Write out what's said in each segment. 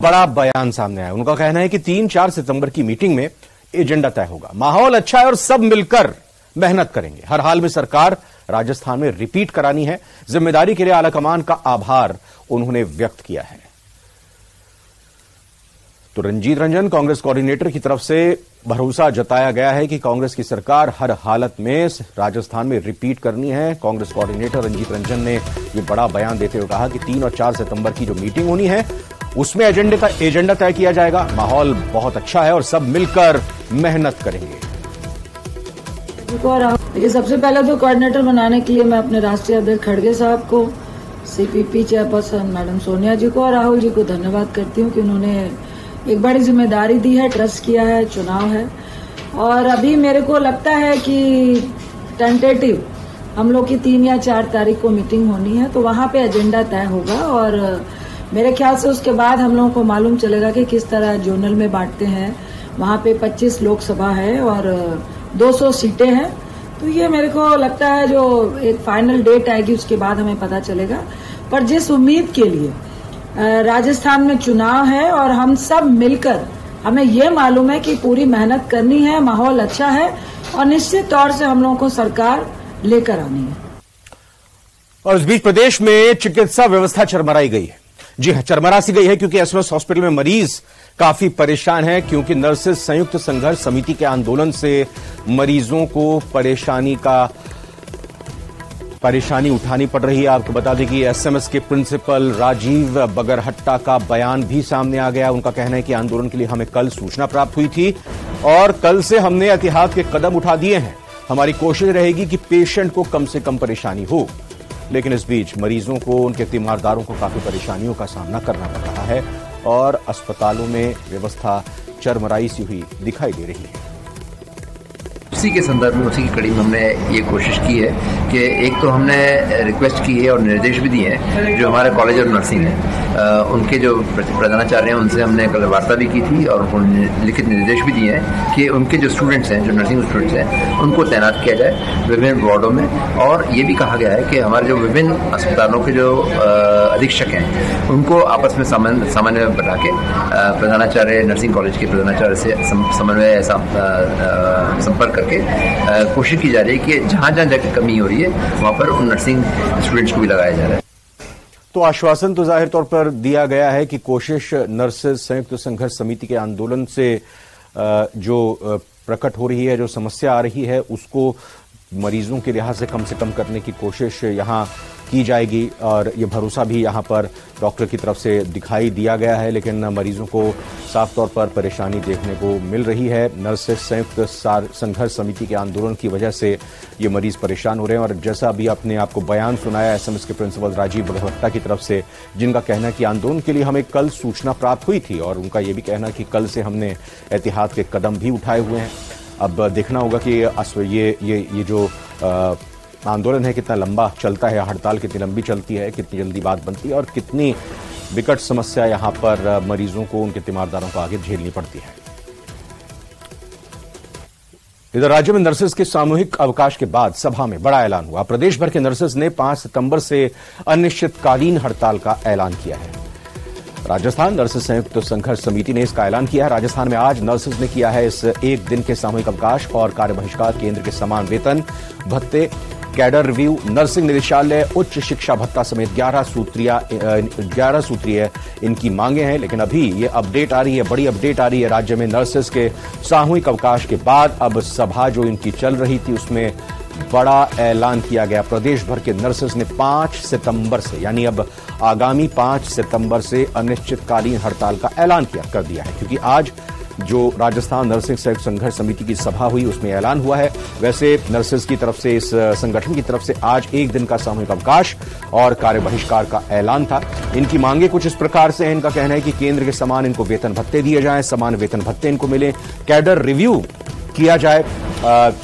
बड़ा बयान सामने आया। उनका कहना है कि 3-4 सितंबर की मीटिंग में एजेंडा तय होगा। माहौल अच्छा है और सब मिलकर मेहनत करेंगे। हर हाल में सरकार राजस्थान में रिपीट करानी है। जिम्मेदारी के लिए आलाकमान का आभार उन्होंने व्यक्त किया है। तो रंजीत रंजन कांग्रेस कोऑर्डिनेटर की तरफ से भरोसा जताया गया है कि कांग्रेस की सरकार हर हालत में राजस्थान में रिपीट करनी है। कांग्रेस कोऑर्डिनेटर रंजीत रंजन ने यह बड़ा बयान देते हुए कहा कि 3 और 4 सितंबर की जो मीटिंग होनी है उसमें एजेंडा तय किया जाएगा। माहौल बहुत अच्छा है और सब मिलकर मेहनत करेंगे। देखिए, सबसे पहले तो कोऑर्डिनेटर बनाने के लिए मैं अपने राष्ट्रीय अध्यक्ष खड़गे साहब को, सीपीपी चेयरपर्सन मैडम सोनिया जी को और राहुल जी को धन्यवाद करती हूँ कि उन्होंने एक बड़ी जिम्मेदारी दी है, ट्रस्ट किया है, चुनाव है। और अभी मेरे को लगता है कि टेंटेटिव हम लोग की 3 या 4 तारीख को मीटिंग होनी है, तो वहां पे एजेंडा तय होगा और मेरे ख्याल से उसके बाद हम लोगों को मालूम चलेगा कि किस तरह जोनल में बांटते हैं। वहां पे 25 लोकसभा है और 200 सीटें हैं, तो ये मेरे को लगता है जो एक फाइनल डेट आएगी उसके बाद हमें पता चलेगा। पर जिस उम्मीद के लिए राजस्थान में चुनाव है और हम सब मिलकर, हमें ये मालूम है कि पूरी मेहनत करनी है, माहौल अच्छा है और निश्चित तौर से हम लोगों को सरकार लेकर आनी है। और इस बीच प्रदेश में चिकित्सा व्यवस्था चरमराई गई है। जी हां, चरमरा सी गई है क्योंकि एसएमएस हॉस्पिटल में मरीज काफी परेशान है, क्योंकि नर्सेज संयुक्त संघर्ष समिति के आंदोलन से मरीजों को परेशानी उठानी पड़ रही है। आपको बता दें कि एसएमएस के प्रिंसिपल राजीव बगरहट्टा का बयान भी सामने आ गया। उनका कहना है कि आंदोलन के लिए हमें कल सूचना प्राप्त हुई थी और कल से हमने एहतियात के कदम उठा दिए हैं। हमारी कोशिश रहेगी कि पेशेंट को कम से कम परेशानी हो। लेकिन इस बीच मरीजों को, उनके तीमारदारों को काफी परेशानियों का सामना करना पड़ रहा है और अस्पतालों में व्यवस्था चरमराई सी हुई दिखाई दे रही है। उसी के संदर्भ में, उसी की कड़ी में हमने ये कोशिश की है कि एक तो हमने रिक्वेस्ट की है और निर्देश भी दिए हैं जो हमारे कॉलेज ऑफ नर्सिंग है, उनके जो प्रधानाचार्य हैं उनसे हमने कल वार्ता भी की थी और उन्होंने लिखित निर्देश भी दिए हैं कि उनके जो स्टूडेंट्स हैं, जो नर्सिंग स्टूडेंट्स हैं, उनको तैनात किया जाए विभिन्न वार्डों में। और ये भी कहा गया है कि हमारे जो विभिन्न अस्पतालों के जो अधीक्षक हैं उनको आपस में समन्वय बना के प्रधानाचार्य, नर्सिंग कॉलेज के प्रधानाचार्य से समन्वय संपर्क करके कोशिश की जा रही है कि जहां जहां जाकर कमी हो रही है वहां पर उन नर्सिंग स्टूडेंट्स को भी लगाया जा रहा है। तो आश्वासन तो जाहिर तौर पर दिया गया है कि कोशिश नर्सेज संयुक्त संघर्ष समिति के आंदोलन से जो प्रकट हो रही है, जो समस्या आ रही है, उसको मरीजों के लिहाज से कम करने की कोशिश यहां की जाएगी। और ये भरोसा भी यहां पर डॉक्टर की तरफ से दिखाई दिया गया है। लेकिन मरीजों को साफ तौर पर परेशानी देखने को मिल रही है। नर्सेज संयुक्त संघर्ष समिति के आंदोलन की वजह से ये मरीज परेशान हो रहे हैं। और जैसा अभी आपने आपको बयान सुनाया एसएमएस के प्रिंसिपल राजीव बगरहट्टा की तरफ से, जिनका कहना है कि आंदोलन के लिए हमें कल सूचना प्राप्त हुई थी और उनका ये भी कहना है कि कल से हमने एहतियात के कदम भी उठाए हुए हैं। अब देखना होगा कि ये जो आंदोलन है कितना लंबा चलता है, हड़ताल कितनी लंबी चलती है, कितनी जल्दी बात बनती है और कितनी विकट समस्या यहां पर मरीजों को, उनके तीमारदारों को आगे झेलनी पड़ती है। इधर राज्य में नर्सेज के सामूहिक अवकाश के बाद सभा में बड़ा ऐलान हुआ। प्रदेश भर के नर्सेज ने 5 सितंबर से अनिश्चितकालीन हड़ताल का ऐलान किया है। राजस्थान नर्सेज संयुक्त संघर्ष समिति ने इसका ऐलान किया है। राजस्थान में आज नर्सेज ने किया है इस 1 दिन के सामूहिक अवकाश और कार्य बहिष्कार। केंद्र के समान वेतन भत्ते, कैडर रिव्यू, नर्सिंग निदेशालय, उच्च शिक्षा भत्ता समेत 11 सूत्रीय इनकी मांगे हैं। लेकिन अभी ये अपडेट आ रही है, बड़ी अपडेट आ रही है। राज्य में नर्सेज के सामूहिक अवकाश के बाद अब सभा जो इनकी चल रही थी उसमें बड़ा ऐलान किया गया। प्रदेश भर के नर्सेज ने 5 सितंबर से, यानी अब आगामी 5 सितंबर से अनिश्चितकालीन हड़ताल का ऐलान कर दिया है। क्योंकि आज जो राजस्थान नर्सिंग संयुक्त संघर्ष समिति की सभा हुई उसमें ऐलान हुआ है। वैसे नर्सेज की तरफ से, इस संगठन की तरफ से आज 1 दिन का सामूहिक अवकाश और कार्य बहिष्कार का ऐलान था। इनकी मांगे कुछ इस प्रकार से हैं। इनका कहना है कि केंद्र के समान इनको वेतन भत्ते दिए जाएं, समान वेतन भत्ते इनको मिले, कैडर रिव्यू किया जाए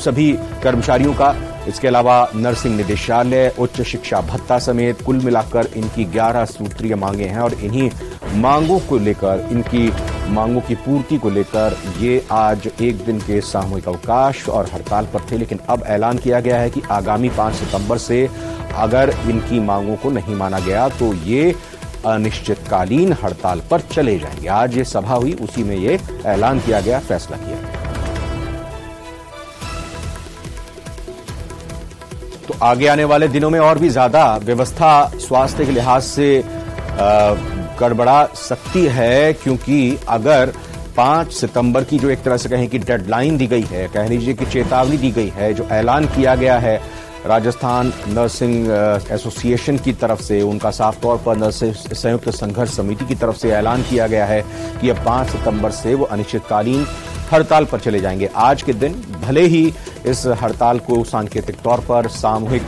सभी कर्मचारियों का। इसके अलावा नर्सिंग निदेशालय, उच्च शिक्षा भत्ता समेत कुल मिलाकर इनकी 11 सूत्रीय मांगे हैं और इन्हीं मांगों को लेकर, इनकी मांगों की पूर्ति को लेकर ये आज 1 दिन के सामूहिक अवकाश और हड़ताल पर थे। लेकिन अब ऐलान किया गया है कि आगामी 5 सितंबर से अगर इनकी मांगों को नहीं माना गया तो ये अनिश्चितकालीन हड़ताल पर चले जाएंगे। आज ये सभा हुई, उसी में ये ऐलान किया गया, फैसला किया गया। तो आगे आने वाले दिनों में और भी ज्यादा व्यवस्था स्वास्थ्य के लिहाज से गड़बड़ा सकती है, क्योंकि अगर 5 सितंबर की जो एक तरह से कहें कि डेडलाइन दी गई है, कह लीजिए कि चेतावनी दी गई है, जो ऐलान किया गया है राजस्थान नर्सिंग एसोसिएशन की तरफ से, उनका साफ तौर पर नर्सिंग संयुक्त संघर्ष समिति की तरफ से ऐलान किया गया है कि अब 5 सितंबर से वो अनिश्चितकालीन हड़ताल पर चले जाएंगे। आज के दिन भले ही इस हड़ताल को सांकेतिक तौर पर सामूहिक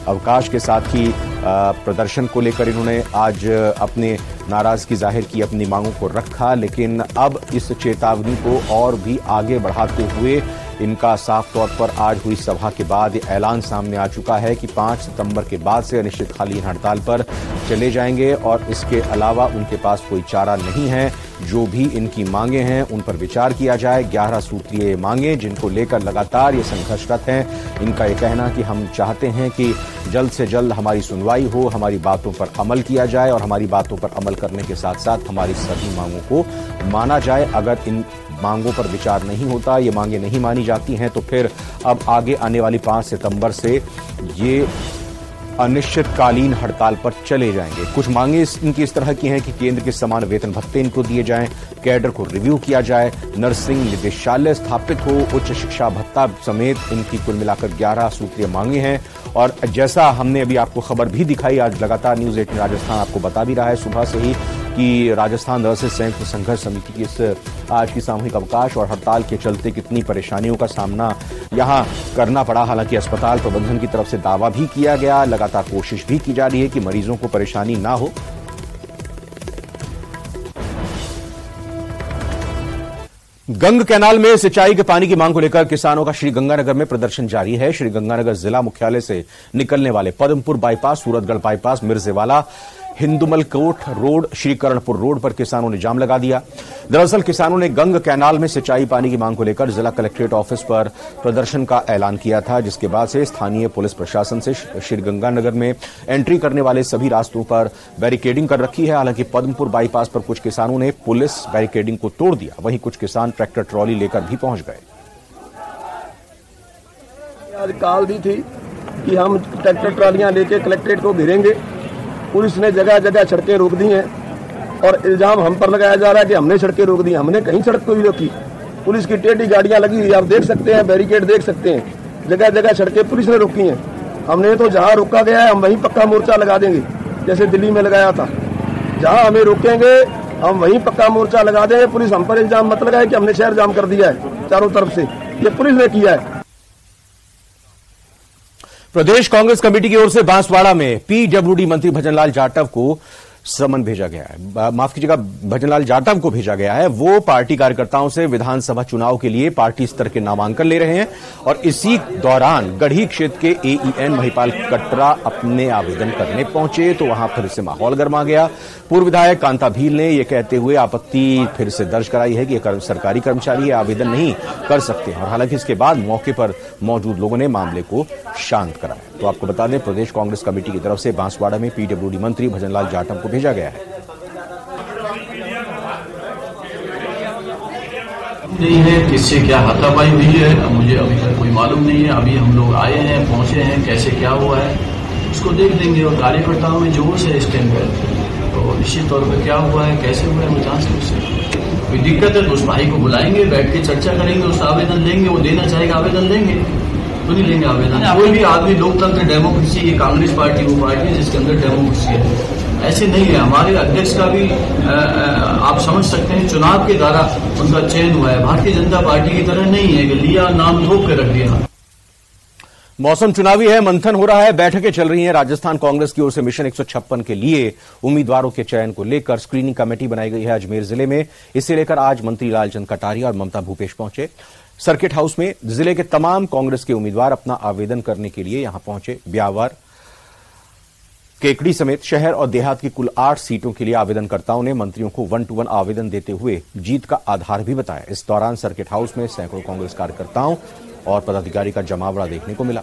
अवकाश के साथ ही प्रदर्शन को लेकर इन्होंने आज अपने नाराजगी जाहिर की, अपनी मांगों को रखा, लेकिन अब इस चेतावनी को और भी आगे बढ़ाते हुए इनका साफ तौर पर आज हुई सभा के बाद ऐलान सामने आ चुका है कि 5 सितंबर के बाद से अनिश्चितकालीन हड़ताल पर चले जाएंगे और इसके अलावा उनके पास कोई चारा नहीं है। जो भी इनकी मांगे हैं उन पर विचार किया जाए। 11 सूत्रीय मांगे जिनको लेकर लगातार ये संघर्षरत हैं। इनका ये कहना कि हम चाहते हैं कि जल्द से जल्द हमारी सुनवाई हो, हमारी बातों पर अमल किया जाए और हमारी बातों पर अमल करने के साथ साथ हमारी सभी मांगों को माना जाए। अगर इन मांगों पर विचार नहीं होता, ये मांगे नहीं मानी जाती हैं, तो फिर अब आगे आने वाली 5 सितंबर से ये अनिश्चितकालीन हड़ताल पर चले जाएंगे। कुछ मांगे इनकी इस तरह की हैं कि केंद्र के समान वेतन भत्ते इनको दिए जाएं, कैडर को रिव्यू किया जाए, नर्सिंग निदेशालय स्थापित हो, उच्च शिक्षा भत्ता समेत इनकी कुल मिलाकर 11 सूत्रीय मांगे हैं। और जैसा हमने अभी आपको खबर भी दिखाई, आज लगातार न्यूज 18 राजस्थान आपको बता भी रहा है सुबह से ही कि राजस्थान नर्सिंग संयुक्त संघर्ष समिति की इस आज की सामूहिक अवकाश और हड़ताल के चलते कितनी परेशानियों का सामना यहां करना पड़ा। हालांकि अस्पताल प्रबंधन की तरफ से दावा भी किया गया, लगातार कोशिश भी की जा रही है कि मरीजों को परेशानी ना हो। गंग कैनाल में सिंचाई के पानी की मांग को लेकर किसानों का श्रीगंगानगर में प्रदर्शन जारी है। श्रीगंगानगर जिला मुख्यालय से निकलने वाले Padampur bypass, Suratgarh bypass, Mirjewala, Hindumalkot road, Srikaranpur road पर किसानों ने जाम लगा दिया। दरअसल किसानों ने गंग कैनाल में सिंचाई पानी की मांग को लेकर जिला कलेक्ट्रेट ऑफिस पर प्रदर्शन का ऐलान किया था, जिसके बाद से स्थानीय पुलिस प्रशासन से श्रीगंगानगर में एंट्री करने वाले सभी रास्तों पर बैरिकेडिंग कर रखी है। हालांकि पद्मपुर बाईपास पर कुछ किसानों ने पुलिस बैरिकेडिंग को तोड़ दिया, वहीं कुछ किसान ट्रैक्टर ट्रॉली लेकर भी पहुंच गए। आज कॉल दी थी कि हम ट्रैक्टर ट्रॉलियां लेके कलेक्ट्रेट को घेरेंगे। पुलिस ने जगह जगह सड़कें रोक दी हैं और इल्जाम हम पर लगाया जा रहा है कि हमने सड़कें रोक दी। हमने कहीं सड़क को भी रोकी। पुलिस की टेढ़ी गाड़ियां लगी हुई, आप देख सकते हैं, बैरिकेड देख सकते हैं, जगह जगह सड़कें पुलिस ने रोकी हैं। हमने तो जहां रोका गया है हम वहीं पक्का मोर्चा लगा देंगे, जैसे दिल्ली में लगाया था। जहां हमें रोकेंगे हम वहीं पक्का मोर्चा लगा देंगे। पुलिस हम पर इल्जाम मत लगाए कि हमने शहर जाम कर दिया है चारों तरफ से, ये पुलिस ने किया है। प्रदेश कांग्रेस कमेटी की ओर से बांसवाड़ा में पीडब्ल्यूडी मंत्री भजनलाल जाटव को समन भेजा गया है, माफ कीजिएगा, भजनलाल जाटव को भेजा गया है। वो पार्टी कार्यकर्ताओं से विधानसभा चुनाव के लिए पार्टी स्तर के नामांकन ले रहे हैं और इसी दौरान गढ़ी क्षेत्र के एईएन महिपाल कटरा अपने आवेदन करने पहुंचे तो वहां फिर से माहौल गर्मा गया। पूर्व विधायक कांता भील ने यह कहते हुए आपत्ति फिर से दर्ज कराई है कि यह सरकारी कर्मचारी है, आवेदन नहीं कर सकते। और हालांकि इसके बाद मौके पर मौजूद लोगों ने मामले को शांत कराया। तो आपको बता दें, प्रदेश कांग्रेस कमेटी की तरफ से बांसवाड़ा में पीडब्ल्यूडी मंत्री भजनलाल जाटव को भेजा गया है। नहीं है किससे क्या हाथापाई हुई है, मुझे अभी तक कोई मालूम नहीं है। अभी हम लोग आए हैं, पहुंचे हैं, कैसे क्या हुआ है उसको देख लेंगे और कार्यकर्ताओं में जोश है इस टाइम पर, तो निश्चित तौर पर क्या हुआ है, कैसे हुआ है वो जांच सकते। कोई दिक्कत है तो उस भाई को बुलाएंगे, बैठ के चर्चा करेंगे, उसका आवेदन लेंगे, वो देना चाहेगा आवेदन लेंगे, तो नहीं लेंगे आवेदन। कोई भी आदमी, लोकतंत्र, डेमोक्रेसी, ये कांग्रेस पार्टी वो पार्टी है जिसके अंदर डेमोक्रेसी है, ऐसे नहीं है। हमारे अध्यक्ष का भी आप समझ सकते हैं चुनाव के द्वारा उनका चयन हुआ है। भारतीय जनता पार्टी की तरह नहीं है कि लिया नाम थोप के रख दिया। मौसम चुनावी है, मंथन हो रहा है, बैठकें चल रही हैं। राजस्थान कांग्रेस की ओर से मिशन 156 के लिए उम्मीदवारों के चयन को लेकर स्क्रीनिंग कमेटी बनाई गई है अजमेर जिले में। इसे लेकर आज मंत्री लालचंद कटारिया और ममता भूपेश पहुंचे। सर्किट हाउस में जिले के तमाम कांग्रेस के उम्मीदवार अपना आवेदन करने के लिए यहां पहुंचे। ब्यावर, केकड़ी समेत शहर और देहात की कुल 8 सीटों के लिए आवेदनकर्ताओं ने मंत्रियों को 1-to-1 आवेदन देते हुए जीत का आधार भी बताया। इस दौरान सर्किट हाउस में सैकड़ों कांग्रेस कार्यकर्ताओं और पदाधिकारी का जमावड़ा देखने को मिला।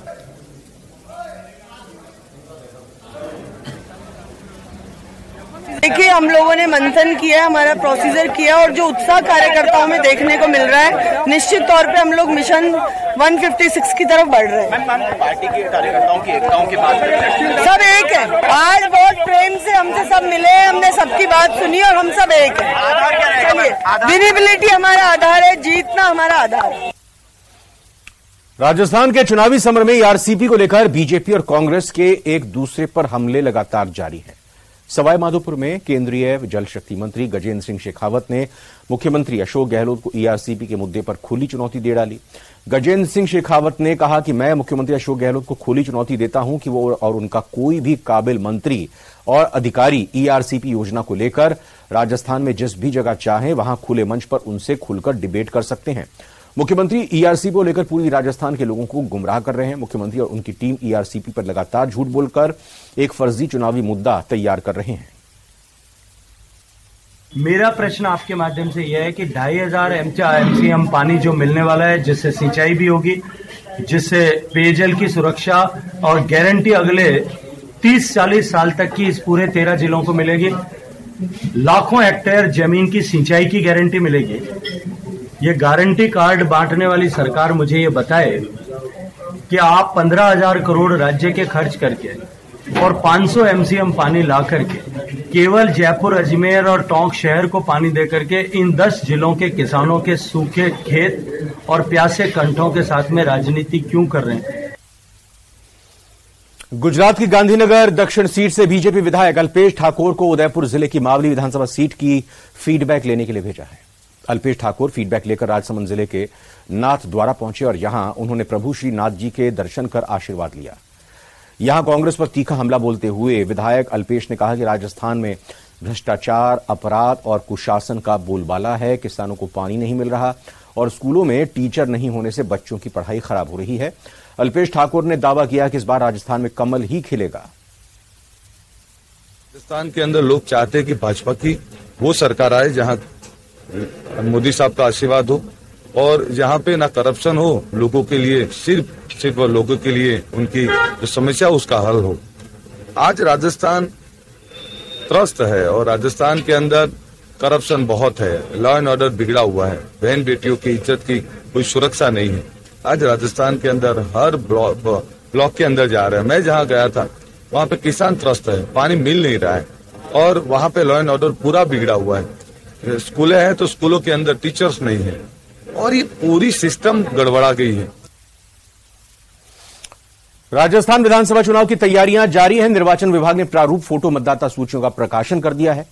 हम लोगों ने मंथन किया, हमारा प्रोसीजर किया और जो उत्साह कार्यकर्ताओं में देखने को मिल रहा है, निश्चित तौर पे हम लोग मिशन 156 की तरफ बढ़ रहे हैं। पार्टी के कार्यकर्ताओं की एकताओं की बात करें, सब एक है। आज बहुत प्रेम से हमसे सब मिले, हमने सबकी बात सुनी और हम सब एक है। आधार क्या रहेगा? विजिबिलिटी हमारा आधार है, जीतना हमारा आधार है। राजस्थान के चुनावी समर में ईआरसीपी को लेकर बीजेपी और कांग्रेस के एक दूसरे पर हमले लगातार जारी हैं। सवाई माधोपुर में केंद्रीय जल शक्ति मंत्री गजेंद्र सिंह शेखावत ने मुख्यमंत्री अशोक गहलोत को ईआरसीपी के मुद्दे पर खुली चुनौती दे डाली। गजेंद्र सिंह शेखावत ने कहा कि मैं मुख्यमंत्री अशोक गहलोत को खुली चुनौती देता हूं कि वो और उनका कोई भी काबिल मंत्री और अधिकारी ईआरसीपी योजना को लेकर राजस्थान में जिस भी जगह चाहें वहां खुले मंच पर उनसे खुलकर डिबेट कर सकते हैं। मुख्यमंत्री ईआरसीपी को लेकर पूरी राजस्थान के लोगों को गुमराह कर रहे हैं। मुख्यमंत्री और उनकी टीम ईआरसीपी पर लगातार झूठ बोलकर एक फर्जी चुनावी मुद्दा तैयार कर रहे हैं। मेरा प्रश्न आपके माध्यम से यह है कि 2500 एमसीएम पानी जो मिलने वाला है, जिससे सिंचाई भी होगी, जिससे पेयजल की सुरक्षा और गारंटी अगले 30-40 साल तक की इस पूरे 13 जिलों को मिलेगी। लाखों हेक्टेयर जमीन की सिंचाई की गारंटी मिलेगी। ये गारंटी कार्ड बांटने वाली सरकार मुझे ये बताए कि आप 15,000 करोड़ राज्य के खर्च करके और 500 एमसीएम पानी ला करके केवल जयपुर, अजमेर और टोंक शहर को पानी दे करके इन 10 जिलों के किसानों के सूखे खेत और प्यासे कंठों के साथ में राजनीति क्यों कर रहे हैं? गुजरात की गांधीनगर दक्षिण सीट से बीजेपी विधायक अल्पेश ठाकुर को उदयपुर जिले की मावली विधानसभा सीट की फीडबैक लेने के लिए भेजा है। अल्पेश ठाकुर फीडबैक लेकर राजसमंद जिले के नाथ द्वारा पहुंचे और यहां उन्होंने प्रभु श्री नाथ जी के दर्शन कर आशीर्वाद लिया। यहां कांग्रेस पर तीखा हमला बोलते हुए विधायक अल्पेश ने कहा कि राजस्थान में भ्रष्टाचार, अपराध और कुशासन का बोलबाला है। किसानों को पानी नहीं मिल रहा और स्कूलों में टीचर नहीं होने से बच्चों की पढ़ाई खराब हो रही है। अल्पेश ठाकुर ने दावा किया कि इस बार राजस्थान में कमल ही खिलेगा। राजस्थान के अंदर लोग चाहते हैं कि भाजपा की वो सरकार आए जहां मोदी साहब का आशीर्वाद हो और जहां पे ना करप्शन हो, लोगों के लिए सिर्फ लोगों के लिए उनकी जो समस्या उसका हल हो। आज राजस्थान त्रस्त है और राजस्थान के अंदर करप्शन बहुत है, लॉ एंड ऑर्डर बिगड़ा हुआ है, बहन बेटियों की इज्जत की कोई सुरक्षा नहीं है। आज राजस्थान के अंदर हर ब्लॉक के अंदर जा रहे हैं। मैं जहां गया था वहां पे किसान त्रस्त है, पानी मिल नहीं रहा है और वहां पे लॉ एंड ऑर्डर पूरा बिगड़ा हुआ है। स्कूलें हैं तो स्कूलों के अंदर टीचर्स नहीं है और ये पूरी सिस्टम गड़बड़ा गई है। राजस्थान विधानसभा चुनाव की तैयारियां जारी हैं। निर्वाचन विभाग ने प्रारूप फोटो मतदाता सूचियों का प्रकाशन कर दिया है।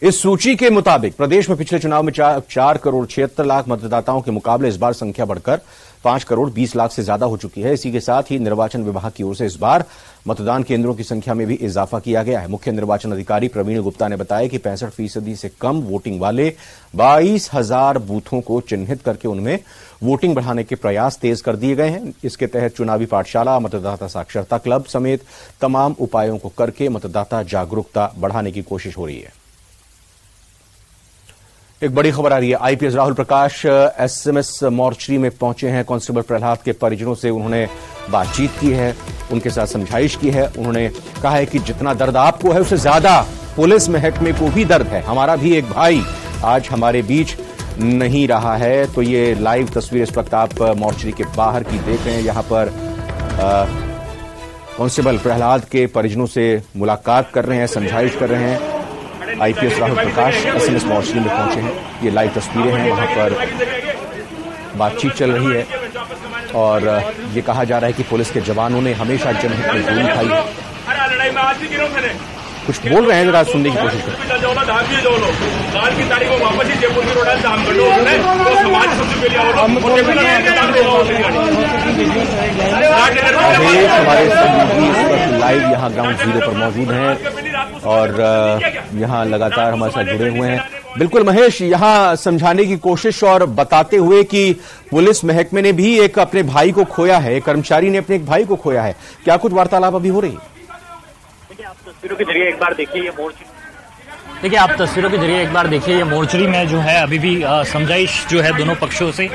इस सूची के मुताबिक प्रदेश में पिछले चुनाव में 4 करोड़ 76 लाख मतदाताओं के मुकाबले इस बार संख्या बढ़कर 5 करोड़ 20 लाख से ज्यादा हो चुकी है। इसी के साथ ही निर्वाचन विभाग की ओर से इस बार मतदान केंद्रों की संख्या में भी इजाफा किया गया है। मुख्य निर्वाचन अधिकारी प्रवीण गुप्ता ने बताया कि 65% से कम वोटिंग वाले 22,000 बूथों को चिन्हित करके उनमें वोटिंग बढ़ाने के प्रयास तेज कर दिए गए हैं। इसके तहत चुनावी पाठशाला, मतदाता साक्षरता क्लब समेत तमाम उपायों को करके मतदाता जागरूकता बढ़ाने की कोशिश हो रही है। एक बड़ी खबर आ रही है। IPS Rahul Prakash SMS mortuary में पहुंचे हैं। कांस्टेबल प्रहलाद के परिजनों से उन्होंने बातचीत की है, उनके साथ समझाइश की है। उन्होंने कहा है कि जितना दर्द आपको है उससे ज्यादा पुलिस महकमे को भी दर्द है। हमारा भी एक भाई आज हमारे बीच नहीं रहा है। तो ये लाइव तस्वीर इस वक्त आप मोर्चरी के बाहर की देख रहे हैं। यहां पर कांस्टेबल प्रहलाद के परिजनों से मुलाकात कर रहे हैं, समझाइश कर रहे हैं। IPS Rahul Prakash SMS mortuary में पहुंचे हैं। ये लाइव तस्वीरें हैं, वहां पर बातचीत चल रही है और ये कहा जा रहा है कि पुलिस के जवानों ने हमेशा जनहित में गोली खाई है। कुछ बोल रहे हैं, जरा सुनने की कोशिश करें। हमारे लाइव यहाँ ग्राउंड जीरो पर मौजूद हैं और यहाँ लगातार हमारे साथ जुड़े हुए हैं। बिल्कुल महेश, यहाँ समझाने की कोशिश और बताते हुए कि पुलिस महकमे ने भी एक अपने भाई को खोया है, एक कर्मचारी ने अपने एक भाई को खोया है। क्या कुछ वार्तालाप अभी हो रही है? आप तस्वीरों के जरिए एक बार देखिए, ये मोर्चा देखिए, आप तस्वीरों के जरिए एक बार देखिए, ये मोर्चरी में जो है अभी भी समझाइश जो है दोनों पक्षों से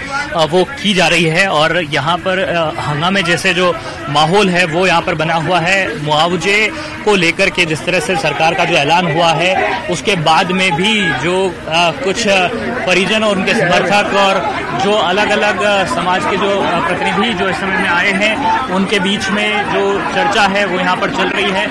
वो की जा रही है और यहाँ पर हंगामे जैसे जो माहौल है वो यहाँ पर बना हुआ है। मुआवजे को लेकर के जिस तरह से सरकार का जो ऐलान हुआ है उसके बाद में भी जो कुछ परिजन और उनके समर्थक और जो अलग अलग समाज के जो प्रतिनिधि जो इस समय में आए हैं उनके बीच में जो चर्चा है वो यहाँ पर चल रही है।